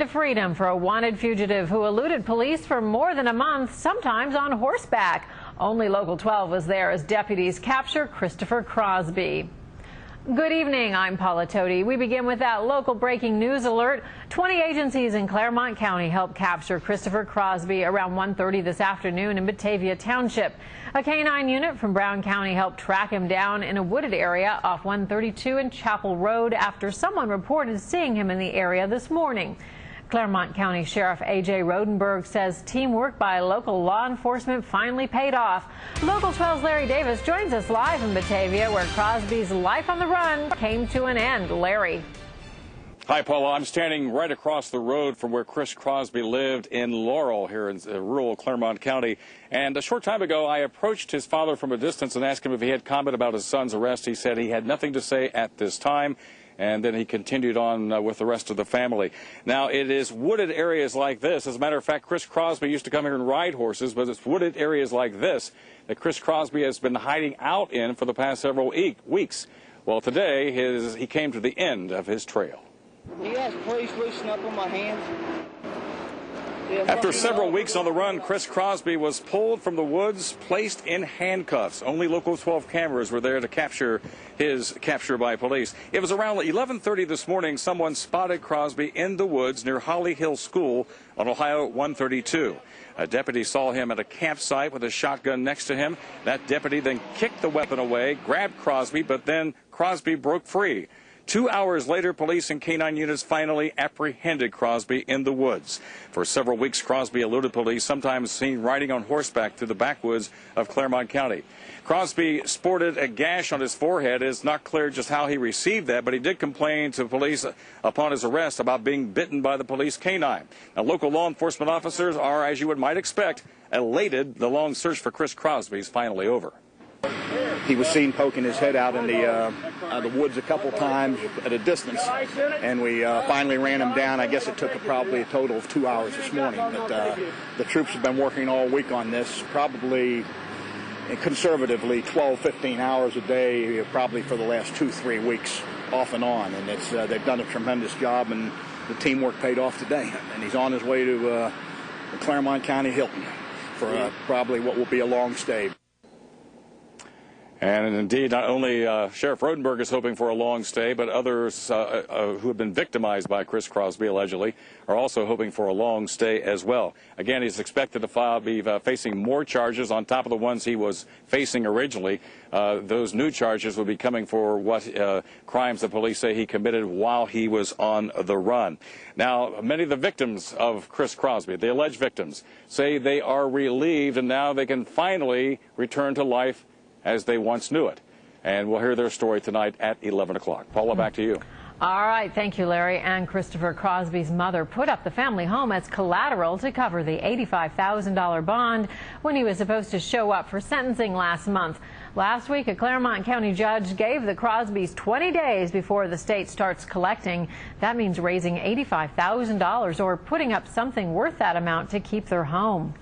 to freedom for a wanted fugitive who eluded police for more than a month, sometimes on horseback. Only Local 12 was there as deputies capture Christopher Crosby. Good evening, I'm Paula Toti. We begin with that local breaking news alert. 20 agencies in Clermont County helped capture Christopher Crosby around 1:30 this afternoon in Batavia Township. A canine unit from Brown County helped track him down in a wooded area off 132 and Chapel Road after someone reported seeing him in the area this morning. Clermont County Sheriff A.J. Rodenberg says teamwork by local law enforcement finally paid off. Local 12's Larry Davis joins us live in Batavia, where Crosby's life on the run came to an end. Larry. Hi, Paula. I'm standing right across the road from where Chris Crosby lived in Laurel here in rural Clermont County. And a short time ago, I approached his father from a distance and asked him if he had comment about his son's arrest. He said he had nothing to say at this time. And then he continued on with the rest of the family. Now, it is wooded areas like this. As a matter of fact, Chris Crosby used to come here and ride horses, but it's wooded areas like this that Chris Crosby has been hiding out in for the past several weeks. Well, today, he came to the end of his trail. Yes, please loosen up on my hands. After several weeks on the run, Chris Crosby was pulled from the woods, placed in handcuffs. Only Local 12 cameras were there to capture his capture by police. It was around 11:30 this morning someone spotted Crosby in the woods near Holly Hill School on Ohio 132. A deputy saw him at a campsite with a shotgun next to him. That deputy then kicked the weapon away, grabbed Crosby, but then Crosby broke free. 2 hours later, police and canine units finally apprehended Crosby in the woods. For several weeks, Crosby eluded police, sometimes seen riding on horseback through the backwoods of Clermont County. Crosby sported a gash on his forehead. It's not clear just how he received that, but he did complain to police upon his arrest about being bitten by the police canine. Now, local law enforcement officers are, as you might expect, elated. The long search for Chris Crosby is finally over. He was seen poking his head out in the woods a couple times at a distance, and we finally ran him down. I guess it took probably a total of 2 hours this morning. But the troops have been working all week on this, probably conservatively 12, 15 hours a day, probably for the last 2-3 weeks, off and on. And they've done a tremendous job, and the teamwork paid off today. And he's on his way to the Clermont County Hilton for probably what will be a long stay. And indeed, not only Sheriff Rodenberg is hoping for a long stay, but others who have been victimized by Chris Crosby, allegedly, are also hoping for a long stay as well. Again, he's expected to be facing more charges on top of the ones he was facing originally. Those new charges will be coming for what crimes the police say he committed while he was on the run. Now, many of the victims of Chris Crosby, the alleged victims, say they are relieved and now they can finally return to life as they once knew it. And we'll hear their story tonight at 11 o'clock. Paula, back to you. All right. Thank you, Larry. And Christopher Crosby's mother put up the family home as collateral to cover the $85,000 bond when he was supposed to show up for sentencing last month. Last week, a Clermont County judge gave the Crosbys 20 days before the state starts collecting. That means raising $85,000 or putting up something worth that amount to keep their home.